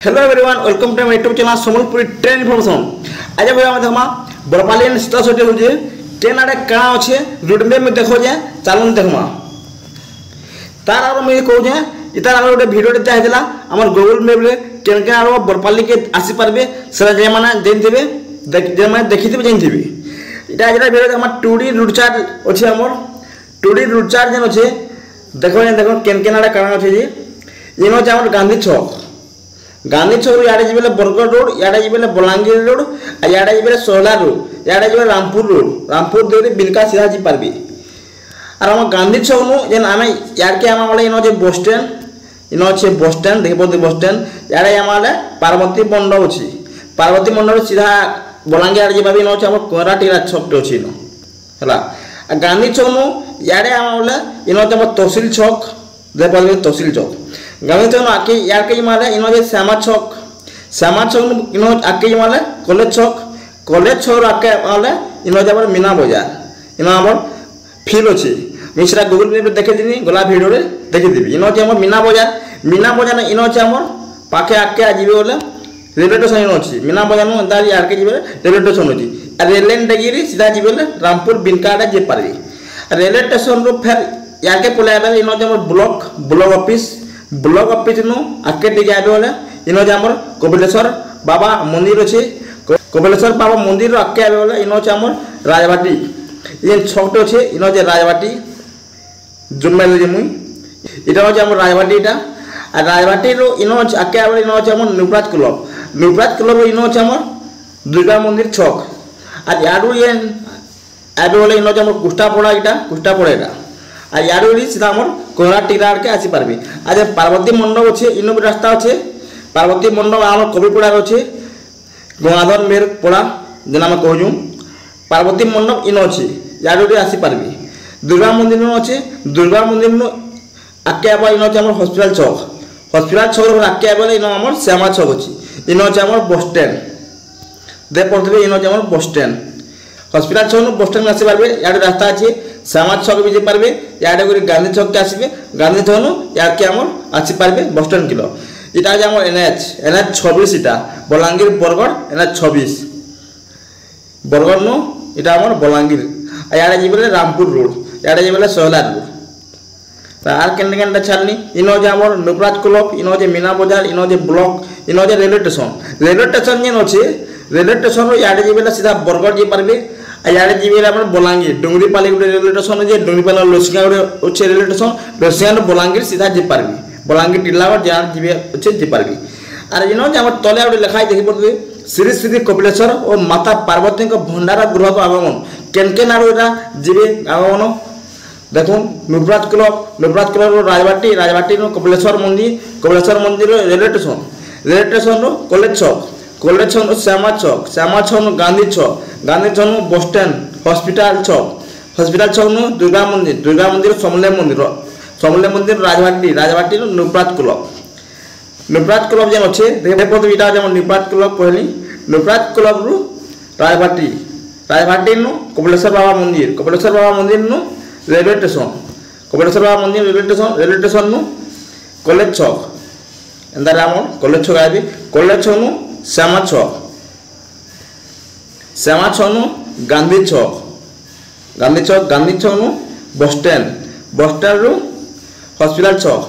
Hello everyone welcome to my YouTube channel Sambalpuri train information. आज भैया हम देखमा बरपाली स्टेशन से होजे ट्रेन आडे का अच्छे रूट मैप में देखो जे चलन देखमा तार आरो मैं कहू जे इतार आरो गोटे वीडियो दे हेला हमर गूगल मैप रे ट्रेन के आरो बरपाली के आसी पारबे सेरा जे माने देनथिबे जे माने देखिथिबे जानथिबे इटा जेटा वीडियो हमर 2D रूट चार्ट अछि हमर 2D रूट चार्ट जन अछि देखो केन आडे कारण अछि जे इनो जे हमर गांधी छक याडे जिबेले बरगढ़ रोड याडे जिबेले बलांगीर रोड आ याडे जिबेले सोहला रोड याडे जिबेले रामपुर देरी बिलका सीधा जी पारबी और हम गांधी छक नु जेन आमे याड के आमा वाले इनो जे बस स्टैंड देखबो बस स्टैंड याडे आमाले पार्वती मंडप अछि पार्वती मंडप सीधा बलांगीर याडे जिबाबी इनो छ हम कोराटीरा छक तो अछि नो हला गांधी छक नु याडे आमा वाले इनो त तहसील छक देखबो तहसील छक गांधी छक आके यार के माले इनो जे श्यामा छक इनो आके माले कॉलेज छक आके माले इनो जे मीना बाजार इनो हमर फील अछि मिश्रा गूगल मैप देखे दिनी गला वीडियो रे देखे दिबी इनो जे हमर मीना बाजार इनो जे हमर पाखे आके आजिबे बोले रेलवे स्टेशन इनो अछि मीना बाजार नु अंदाज यार के जिबे रेलवे स्टेशन अछि आ रेल लाइन डगिरी सीधा जिबे रामपुर बिनकाडा जे पारबी रेलवे स्टेशन रो फिर यार के पलाबे इनो जे हमर ब्लॉक ऑफिस नु आके टिके आबे वाले इनो जे हमर कपिलेश्वर बाबा मंदिर अछि कपिलेश्वर बाबा मंदिर रो आके आबे वाले इनो जे हमर राजबाटी ये छकटो अछि इनो जे राजबाटी जुम्मेल जे मुई इटा जे हमर राजबाटीटा आ राजबाटी रो इनो आके आबे इनो जे हमर न्यूप्राज क्लब इनो जे हमर दुर्गा मंदिर छक आ याडू ये आबे वाले इनो जे हमर कुष्टापड़ा इटा आ याडू सीधा हमर कोहरा टीरा के आसी पारबी आज पार्वती मंडप अच्छे इन भी रास्ता अच्छे पार्वती मंडप आम कविपड़ा अच्छे गंगाधर मेर पड़ा जेना मैं कहूँ पार्वती मंडप इन अच्छे याडू आसी पारबी दुर्गा मंदिर अच्छे दुर्गा मंदिर आके आबा इन अच्छे हॉस्पिटल छक आके आबे इन आम श्यामा छक अच्छी इन अच्छे आम बस स्टैंड दे पड़े इन अच्छे आम बस स्टैंड हॉस्पिटल छक बस स्टैंड में आसी पारबे याडू रास्ता अच्छे श्यामा छक भी पारबे याडे गांधी छक के आसबे गांधी छक नु याके हमर आसी पारबे बस स्टैंड किलो इटा जे हमर एनएच 26 इटा बलांगीर बरगढ़ एनएच 26 बरगढ़ नु इटा हमर बलांगीर आ याडे जिबेले रामपुर रोड याडे जिबेले सोहला रोड आर केन छालनी इनो जे हमर न्यूप्राज क्लब इनो जे मीना बाजार इनो जे ब्लॉक इनो जे रेलवे स्टेशन जेन अछि रेलवे स्टेशन रो याडे जिबेले सीधा बरगढ़ जे पारबे याडे जीबे अपन बलांगीर डुंगरीपाली गोटे रेलवे स्टेशन जे डुंगरीपाली लोसिंगा गोटे अच्छे रेलवे स्टेशन लोसिंगा बलांगीर सीधा जी पारबी बलांगीर टिलागढ़ जहाँ जीबे अच्छे जी पारबी आर इन जे तले गोटे लिखाई देखी पड़े श्री श्री कपिलेश्वर और माता पार्वती भंडारा गृह को आगमन केन आड़ जीबे आगमन देखो न्यूप्राज क्लब राजबाटी कपिलेश्वर मंदिर रेलवे स्टेशन कॉलेज छक श्यामा छक गांधी छक बस स्टैंड हॉस्पिटल छक नु दुर्गा मंदिर समले मंदिर राजबाटी न्यूप्राज क्लब जेन अच्छे देखो इटा जे न्यूप्राज क्लब कहली न्यूप्राज क्लब रु राजबाटी नु कपिलेश्वर बाबा मंदिर नु रेलवे स्टेशन कपिलेश्वर बाबा मंदिर रेलवे स्टेशन नु कॉलेज छक एंदा राम कॉलेज छक आबी कॉलेज छक नु श्यामा छक नु गांधी छक नु बस स्टैंड रु हॉस्पिटल छक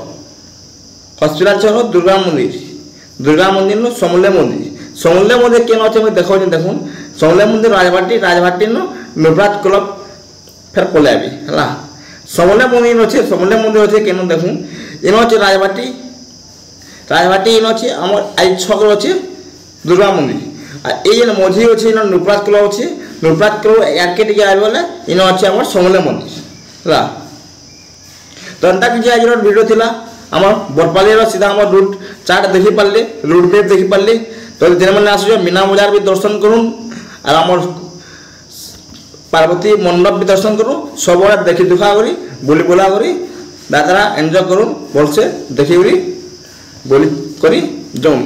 नु दुर्गा मंदिर नु समले मंदिर केन अच्छे मैं देखो देखुन समले मंदिर राजबाटी नु न्यूप्राज क्लब फिर पलाबी है समले मंदिर अच्छे केन देखुन इन अच्छे राजबाटी इन अच्छे आम आई छक अच्छे दुर्गा मंदिर ये मझी अच्छे इन न्यूप्राज क्लब अच्छे न्यूप्राज क्लब याके टिके आबे इन अच्छे आम समले मंदिर है तो एंता कि आज वीडियो थिला आम बरपाली सीधा आम रूट चार्ट देखी पारे रूट मैप देखी पारे तो दिन मैंने आस मीना बाजार भी दर्शन करूँ और आम पार्वती मंडप भी दर्शन करूँ सब देखी दुखा करी बुली बुला करी दादा एंजॉय करूँ भलसे देखी बोली करी जाऊँ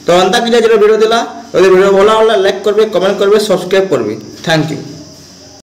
तो एंता कि वीडियो दिला वीडियो भला लाइक करबे कमेंट करबे सब्सक्राइब करबे थैंक यू।